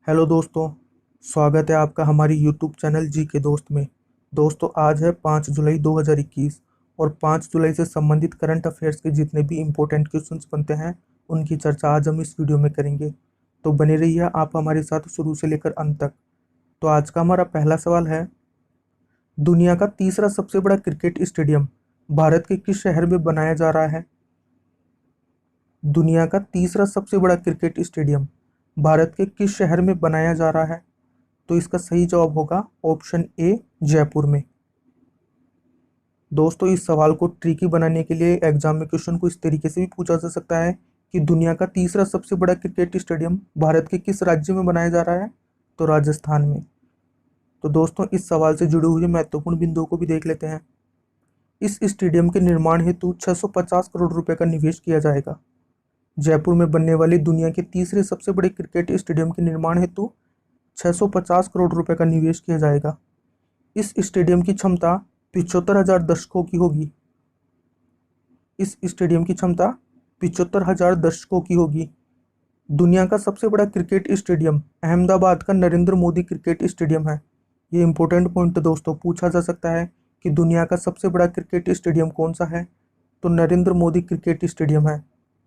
Hello दोस्तों। स्वागत है आपका हमारी यूट्यूब चैनल जी के दोस्त में। दोस्तों आज है 5 जुलाई 2021 और 5 जुलाई से संबंधित करंट अफेयर्स के जितने भी इम्पोर्टेंट क्वेश्चंस बनते हैं उनकी चर्चा आज हम इस वीडियो में करेंगे। तो बने रहिए आप हमारे साथ शुरू से लेकर अंत तक। तो आज का हमारा पहला सवाल है, दुनिया का तीसरा सबसे बड़ा क्रिकेट स्टेडियम भारत के किस शहर में बनाया जा रहा है? दुनिया का तीसरा सबसे बड़ा क्रिकेट स्टेडियम भारत के किस शहर में बनाया जा रहा है? तो इसका सही जवाब होगा ऑप्शन ए, जयपुर में। दोस्तों इस सवाल को ट्रिकी बनाने के लिए एग्जाम में क्वेश्चन को इस तरीके से भी पूछा जा सकता है कि दुनिया का तीसरा सबसे बड़ा क्रिकेट स्टेडियम भारत के किस राज्य में बनाया जा रहा है? तो राजस्थान में। तो दोस्तों इस सवाल से जुड़े हुए महत्वपूर्ण बिंदुओं को भी देख लेते हैं। इस स्टेडियम के निर्माण हेतु 650 करोड़ रुपए का निवेश किया जाएगा। जयपुर में बनने वाली दुनिया के तीसरे सबसे बड़े क्रिकेट स्टेडियम के निर्माण हेतु 650 करोड़ रुपए का निवेश किया जाएगा। इस स्टेडियम की क्षमता 75,000 दर्शकों की होगी। इस स्टेडियम की क्षमता 75,000 दर्शकों की होगी। दुनिया का सबसे बड़ा क्रिकेट स्टेडियम अहमदाबाद का नरेंद्र मोदी क्रिकेट स्टेडियम है। ये इंपॉर्टेंट पॉइंट दोस्तों पूछा जा सकता है कि दुनिया का सबसे बड़ा क्रिकेट स्टेडियम कौन सा है? तो नरेंद्र मोदी क्रिकेट स्टेडियम है।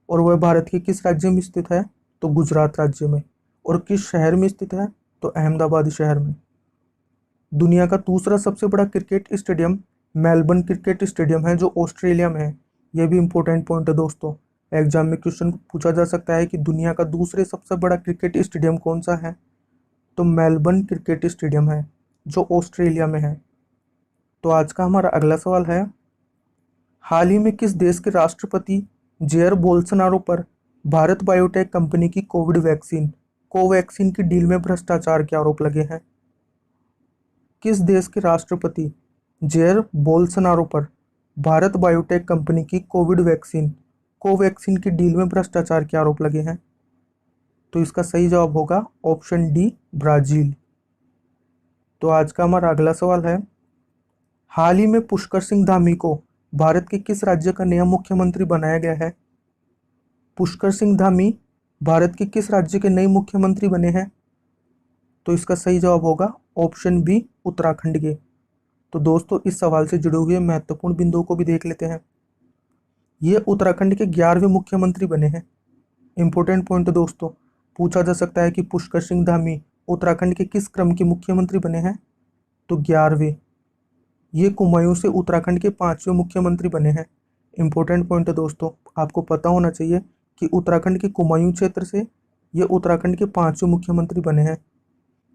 और वह भारत के किस राज्य में स्थित है? तो गुजरात राज्य में। और किस शहर में स्थित है? तो अहमदाबाद शहर में। दुनिया का दूसरा सबसे बड़ा cricket stadium Melbourne cricket stadium है जो ऑस्ट्रेलिया में है। यह भी इंपॉर्टेंट पॉइंट है दोस्तों। एग्जाम में क्वेश्चन पूछा जा सकता है कि दुनिया का दूसरे सबसे बड़ा क्रिकेट स्टेडियम कौन सा है? तो मेलबर्न क्रिकेट स्टेडियम है जो ऑस्ट्रेलिया में है। तो आज का हमारा अगला सवाल है, हाल ही में किस देश के राष्ट्रपति जेयर बोल्सोनारो पर भारत बायोटेक कंपनी की कोविड वैक्सीन कोवैक्सीन की डील में भ्रष्टाचार के आरोप लगे हैं? किस देश के राष्ट्रपति जेयर बोल्सोनारो पर भारत बायोटेक कंपनी की कोविड वैक्सीन कोवैक्सीन की डील में भ्रष्टाचार के आरोप लगे हैं? तो इसका सही जवाब होगा ऑप्शन डी, ब्राजील। तो आज का हमारा अगला सवाल है, हाल ही में पुष्कर सिंह धामी को भारत के किस राज्य का नया मुख्यमंत्री बनाया गया है? पुष्कर सिंह धामी भारत के किस राज्य के नए मुख्यमंत्री बने हैं? तो इसका सही जवाब होगा ऑप्शन बी, उत्तराखंड के। तो दोस्तों इस सवाल से जुड़े हुए महत्वपूर्ण बिंदुओं को भी देख लेते हैं। ये उत्तराखंड के 11वें मुख्यमंत्री बने हैं। इंपॉर्टेंट पॉइंट दोस्तों पूछा जा सकता है कि पुष्कर सिंह धामी उत्तराखंड के किस क्रम के मुख्यमंत्री बने हैं? तो 11वें। ये कुमायूं से उत्तराखंड के 5वें मुख्यमंत्री बने हैं। इंपॉर्टेंट पॉइंट है दोस्तों, आपको पता होना चाहिए कि उत्तराखंड के कुमायूं क्षेत्र से ये उत्तराखंड के 5वें मुख्यमंत्री बने हैं।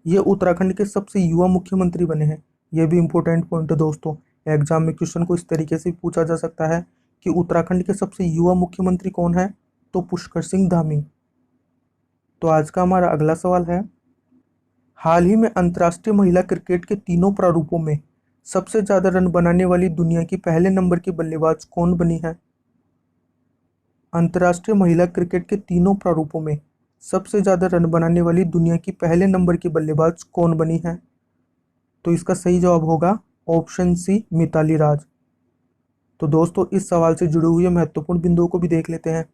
ये उत्तराखंड के सबसे युवा मुख्यमंत्री बने हैं। यह भी इंपॉर्टेंट पॉइंट है दोस्तों। एग्जाम में क्वेश्चन को इस तरीके से पूछा जा सकता है कि उत्तराखंड के सबसे युवा मुख्यमंत्री कौन है? तो पुष्कर सिंह धामी। तो आज का हमारा अगला सवाल है, हाल ही में अंतर्राष्ट्रीय महिला क्रिकेट के तीनों प्रारूपों में सबसे ज्यादा रन बनाने वाली दुनिया की पहले नंबर की बल्लेबाज कौन बनी है? अंतर्राष्ट्रीय महिला क्रिकेट के तीनों प्रारूपों में सबसे ज्यादा रन बनाने वाली दुनिया की पहले नंबर की बल्लेबाज कौन बनी है? तो इसका सही जवाब होगा ऑप्शन सी, मिताली राज। तो दोस्तों इस सवाल से जुड़े हुए महत्वपूर्ण बिंदुओं को भी देख लेते हैं।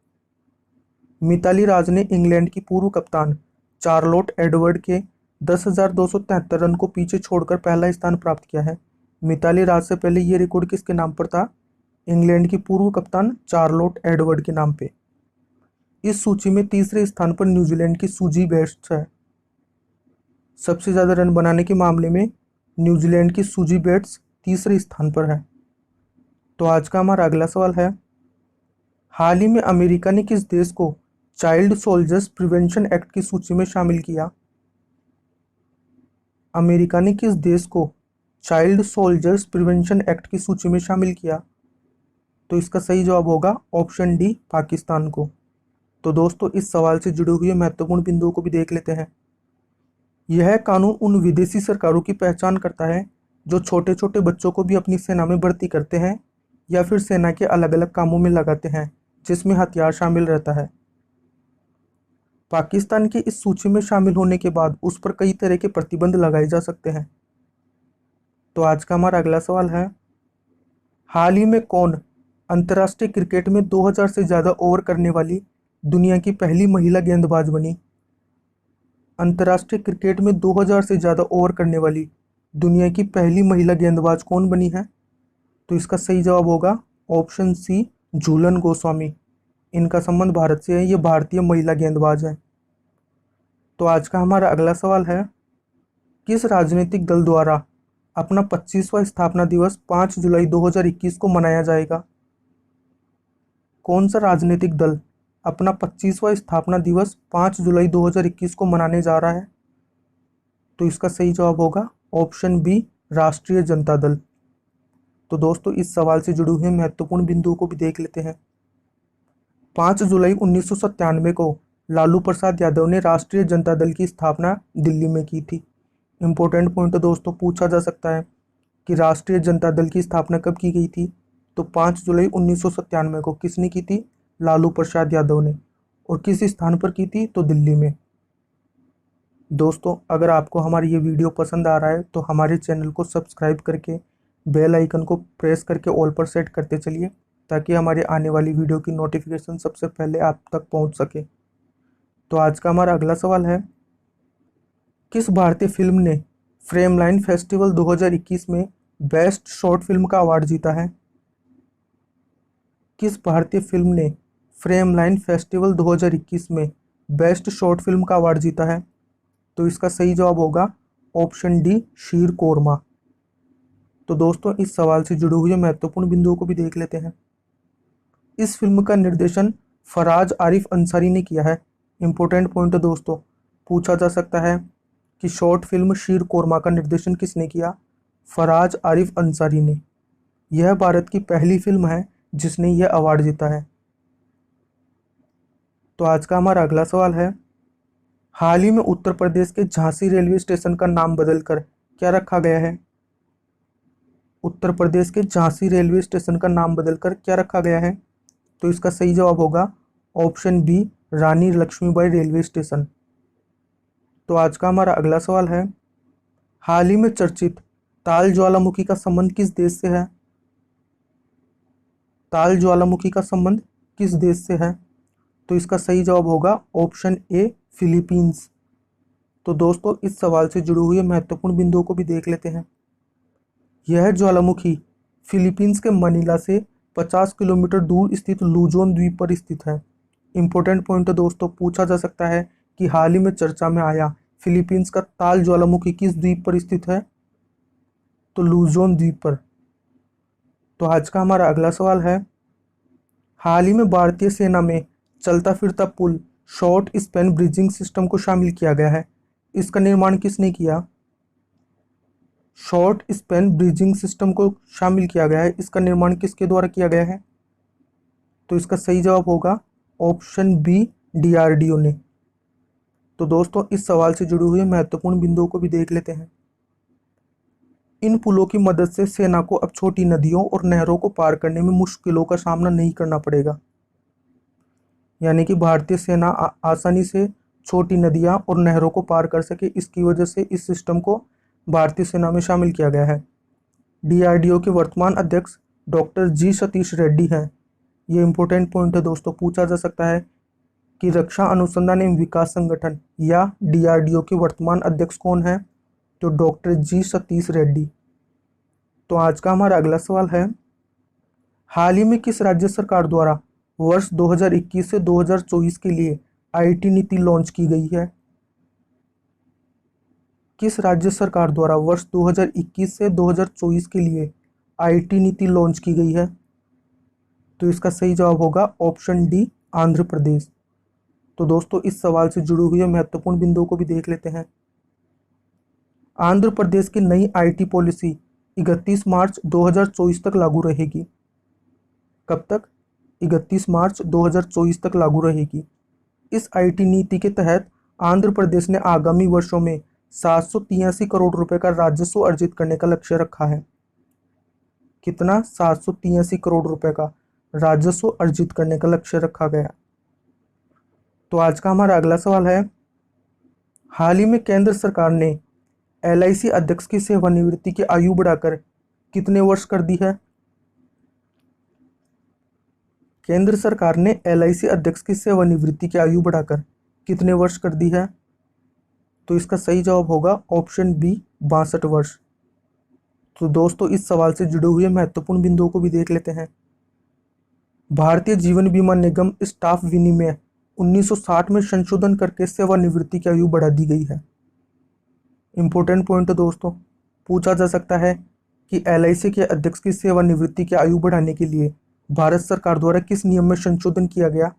मिताली राज ने इंग्लैंड की पूर्व कप्तान चार्लोट एडवर्ड के 10,273 रन को पीछे छोड़कर पहला स्थान प्राप्त किया है। मिताली राज से पहले ये रिकॉर्ड किसके नाम पर था? इंग्लैंड की पूर्व कप्तान चार्लोट एडवर्ड के नाम पे। इस सूची में तीसरे स्थान पर न्यूजीलैंड की सूजी बेट्स है। सबसे ज्यादा रन बनाने के मामले में न्यूजीलैंड की सूजी बेट्स तीसरे स्थान पर है। तो आज का हमारा अगला सवाल है, हाल ही में अमेरिका ने किस देश को चाइल्ड सोल्जर्स प्रिवेंशन एक्ट की सूची में शामिल किया? अमेरिका ने किस देश को चाइल्ड सोल्जर्स प्रिवेंशन एक्ट की सूची में शामिल किया? तो इसका सही जवाब होगा ऑप्शन डी, पाकिस्तान को। तो दोस्तों इस सवाल से जुड़े हुए महत्वपूर्ण बिंदुओं को भी देख लेते हैं। यह कानून उन विदेशी सरकारों की पहचान करता है जो छोटे छोटे बच्चों को भी अपनी सेना में भर्ती करते हैं या फिर सेना के अलग अलग कामों में लगाते हैं जिसमें हथियार शामिल रहता है। पाकिस्तान के इस सूची में शामिल होने के बाद उस पर कई तरह के प्रतिबंध लगाए जा सकते हैं। तो आज का हमारा अगला सवाल है, हाल ही में कौन अंतर्राष्ट्रीय क्रिकेट में 2000 से ज्यादा ओवर करने वाली दुनिया की पहली महिला गेंदबाज बनी? अंतर्राष्ट्रीय क्रिकेट में 2000 से ज़्यादा ओवर करने वाली दुनिया की पहली महिला गेंदबाज कौन बनी है? तो इसका सही जवाब होगा ऑप्शन सी, झूलन गोस्वामी। इनका संबंध भारत से है, ये भारतीय महिला गेंदबाज है। तो आज का हमारा अगला सवाल है, किस राजनीतिक दल द्वारा अपना 25वां स्थापना दिवस 5 जुलाई 2021 को मनाया जाएगा? कौन सा राजनीतिक दल अपना 25वां स्थापना दिवस 5 जुलाई 2021 को मनाने जा रहा है? तो इसका सही जवाब होगा ऑप्शन बी, राष्ट्रीय जनता दल। तो दोस्तों, इस सवाल से जुड़े हुए महत्वपूर्ण बिंदुओं को भी देख लेते हैं। 5 जुलाई 1997 को लालू प्रसाद यादव ने राष्ट्रीय जनता दल की स्थापना दिल्ली में की थी। इम्पोर्टेंट पॉइंट दोस्तों पूछा जा सकता है कि राष्ट्रीय जनता दल की स्थापना कब की गई थी? तो 5 जुलाई 1997 को किसने की थी? लालू प्रसाद यादव ने। और किस स्थान पर की थी? तो दिल्ली में। दोस्तों, अगर आपको हमारी ये वीडियो पसंद आ रहा है तो हमारे चैनल को सब्सक्राइब करके बेल आइकन को प्रेस करके ऑल पर सेट करते चलिए, ताकि हमारे आने वाली वीडियो की नोटिफिकेशन सबसे पहले आप तक पहुंच सके। तो आज का हमारा अगला सवाल है, किस भारतीय फिल्म ने फ्रेमलाइन फेस्टिवल 2021 में बेस्ट शॉर्ट फिल्म का अवार्ड जीता है? किस भारतीय फिल्म ने फ्रेमलाइन फेस्टिवल 2021 में बेस्ट शॉर्ट फिल्म का अवार्ड जीता है? तो इसका सही जवाब होगा ऑप्शन डी, शीर कोरमा। तो दोस्तों, इस सवाल से जुड़े हुए महत्वपूर्ण बिंदुओं को भी देख लेते हैं। इस फिल्म का निर्देशन फराज आरिफ अंसारी ने किया है। इम्पोर्टेंट पॉइंट दोस्तों पूछा जा सकता है कि शॉर्ट फिल्म शीर कोरमा का निर्देशन किसने किया? फराज आरिफ अंसारी ने। यह भारत की पहली फिल्म है जिसने यह अवार्ड जीता है। तो आज का हमारा अगला सवाल है, हाल ही में उत्तर प्रदेश के झांसी रेलवे स्टेशन का नाम बदलकर क्या रखा गया है? उत्तर प्रदेश के झांसी रेलवे स्टेशन का नाम बदलकर क्या रखा गया है? तो इसका सही जवाब होगा ऑप्शन बी, रानी लक्ष्मीबाई रेलवे स्टेशन। तो आज का हमारा अगला सवाल है, हाल ही में चर्चित ताल ज्वालामुखी का संबंध किस देश से है? ताल ज्वालामुखी का संबंध किस देश से है? तो इसका सही जवाब होगा ऑप्शन ए, फिलीपींस। तो दोस्तों, इस सवाल से जुड़े हुए महत्वपूर्ण बिंदुओं को भी देख लेते हैं। यह ज्वालामुखी फिलीपींस के मनीला से 50 किलोमीटर दूर स्थित लुजोन द्वीप पर स्थित है। इम्पोर्टेंट पॉइंट दोस्तों पूछा जा सकता है कि हाल ही में चर्चा में आया फिलीपींस का ताल ज्वालामुखी किस द्वीप पर स्थित है? तो लुजोन द्वीप पर। तो आज का हमारा अगला सवाल है, हाल ही में भारतीय सेना में चलता फिरता पुल शॉर्ट स्पैन ब्रिजिंग सिस्टम को शामिल किया गया है। इसका निर्माण किसने किया? शॉर्ट स्पैन ब्रिजिंग सिस्टम को शामिल किया गया है, इसका निर्माण किसके द्वारा किया गया है? तो इसका सही जवाब होगा ऑप्शन बी, डीआरडीओ ने। तो दोस्तों, इस सवाल से जुड़े हुए महत्वपूर्ण बिंदुओं को भी देख लेते हैं। इन पुलों की मदद से सेना को अब छोटी नदियों और नहरों को पार करने में मुश्किलों का सामना नहीं करना पड़ेगा। यानी कि भारतीय सेना आसानी से छोटी नदियां और नहरों को पार कर सके, इसकी वजह से इस सिस्टम को भारतीय सेना में शामिल किया गया है। डीआरडीओ के वर्तमान अध्यक्ष डॉक्टर जी सतीश रेड्डी हैं। ये इंपॉर्टेंट पॉइंट है दोस्तों, पूछा जा सकता है कि रक्षा अनुसंधान एवं विकास संगठन या डीआरडीओ के वर्तमान अध्यक्ष कौन है? तो डॉक्टर जी सतीश रेड्डी। तो आज का हमारा अगला सवाल है, हाल ही में किस राज्य सरकार द्वारा वर्ष 2021 से 2024 के लिए आईटी नीति लॉन्च की गई है? किस राज्य सरकार द्वारा वर्ष 2021 से 2024 के लिए आईटी नीति लॉन्च की गई है? तो इसका सही जवाब होगा ऑप्शन डी, आंध्र प्रदेश। तो दोस्तों, इस सवाल से जुड़े हुए महत्वपूर्ण बिंदुओं को भी देख लेते हैं। आंध्र प्रदेश की नई आईटी पॉलिसी 31 मार्च 2024 तक लागू रहेगी। कब तक? 31 मार्च 2024 तक लागू रहेगी। इस आईटी नीति के तहत आंध्र प्रदेश ने आगामी वर्षों में 783 करोड़ रुपए का राजस्व अर्जित करने का लक्ष्य रखा है। कितना? 783 करोड़ रुपए का राजस्व अर्जित करने का लक्ष्य रखा गया। तो आज का हमारा अगला सवाल है, हाल ही में केंद्र सरकार ने एलआईसी अध्यक्ष की सेवानिवृत्ति की आयु बढ़ाकर कितने वर्ष कर दी है? केंद्र सरकार ने एलआईसी अध्यक्ष की सेवानिवृत्ति की आयु बढ़ाकर कितने वर्ष कर दी है? तो इसका सही जवाब होगा ऑप्शन बी 62 वर्ष। तो दोस्तों इस सवाल से जुड़े हुए महत्वपूर्ण बिंदुओं को भी देख लेते हैं। भारतीय जीवन बीमा निगम स्टाफ विनिमय 1960 में संशोधन करके सेवानिवृत्ति की आयु बढ़ा दी गई है। इंपॉर्टेंट पॉइंट दोस्तों, पूछा जा सकता है कि LIC के अध्यक्ष की सेवानिवृत्ति की आयु बढ़ाने के लिए भारत सरकार द्वारा किस नियम में संशोधन किया गया।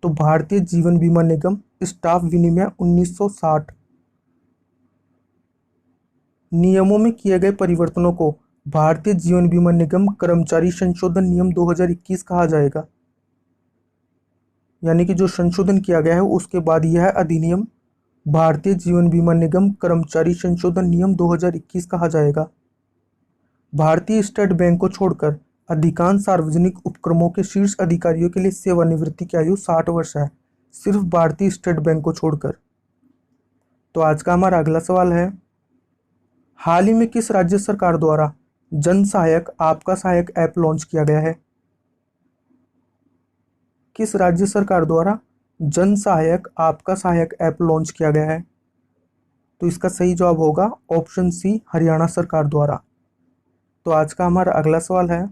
तो भारतीय जीवन बीमा निगम स्टाफ विनिमय 1960 नियमों में किए गए परिवर्तनों को भारतीय जीवन बीमा निगम कर्मचारी संशोधन नियम 2021 कहा जाएगा। यानी कि जो संशोधन किया गया है उसके बाद यह अधिनियम भारतीय जीवन बीमा निगम कर्मचारी संशोधन नियम 2021 कहा जाएगा। भारतीय स्टेट बैंक को छोड़कर अधिकांश सार्वजनिक उपक्रमों के शीर्ष अधिकारियों के लिए सेवानिवृत्ति की आयु 60 वर्ष है, सिर्फ भारतीय स्टेट बैंक को छोड़कर। तो आज का हमारा अगला सवाल है, हाल ही में किस राज्य सरकार द्वारा जन सहायक आपका सहायक ऐप लॉन्च किया गया है। किस राज्य सरकार द्वारा जन सहायक आपका सहायक ऐप लॉन्च किया गया है। तो इसका सही जवाब होगा ऑप्शन सी हरियाणा सरकार द्वारा। तो आज का हमारा अगला सवाल है,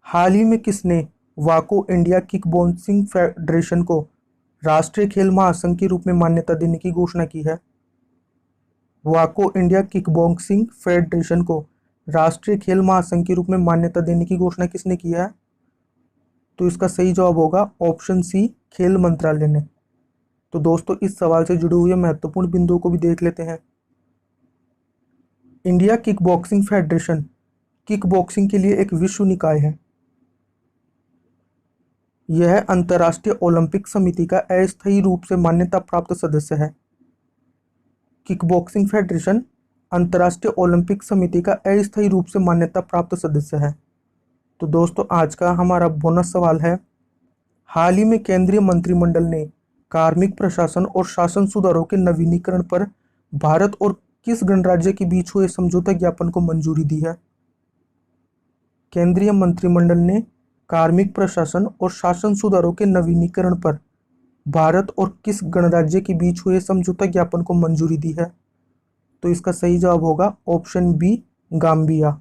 हाल ही में किसने वाको इंडिया किक बॉक्सिंग फेडरेशन को राष्ट्रीय खेल महासंघ के रूप में मान्यता देने की घोषणा की है। वाको इंडिया किक बॉक्सिंग फेडरेशन को राष्ट्रीय खेल महासंघ के रूप में मान्यता देने की घोषणा किसने की है। तो इसका सही जवाब होगा ऑप्शन सी खेल मंत्रालय ने। तो दोस्तों इस सवाल से जुड़े हुए महत्वपूर्ण बिंदुओं को भी देख लेते हैं। India kick boxing federation kick boxing के लिए एक विश्व निकाय है। यह अंतर्राष्ट्रीय ओलंपिक समिति का अस्थायी रूप से मान्यता प्राप्त सदस्य है। किक बॉक्सिंग फेडरेशन अंतर्राष्ट्रीय ओलंपिक समिति का अस्थायी रूप से मान्यता प्राप्त सदस्य है। तो दोस्तों आज का हमारा बोनस सवाल है, हाल ही में केंद्रीय मंत्रिमंडल ने कार्मिक प्रशासन और शासन सुधारों के नवीनीकरण पर भारत और किस गणराज्य के बीच हुए समझौता ज्ञापन को मंजूरी दी है। केंद्रीय मंत्रिमंडल ने कार्मिक प्रशासन और शासन सुधारों के नवीनीकरण पर भारत और किस गणराज्य के बीच हुए समझौता ज्ञापन को मंजूरी दी है। तो इसका सही जवाब होगा option B Gambia.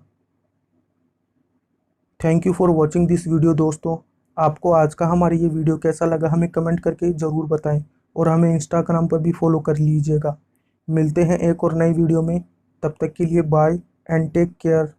Thank you for watching this video. दोस्तों आपको आज का हमारा ये वीडियो कैसा लगा हमें कमेंट करके ज़रूर बताएं और हमें इंस्टाग्राम पर भी फॉलो कर लीजिएगा। मिलते हैं एक और नई वीडियो में, तब तक के लिए बाय एंड टेक केयर।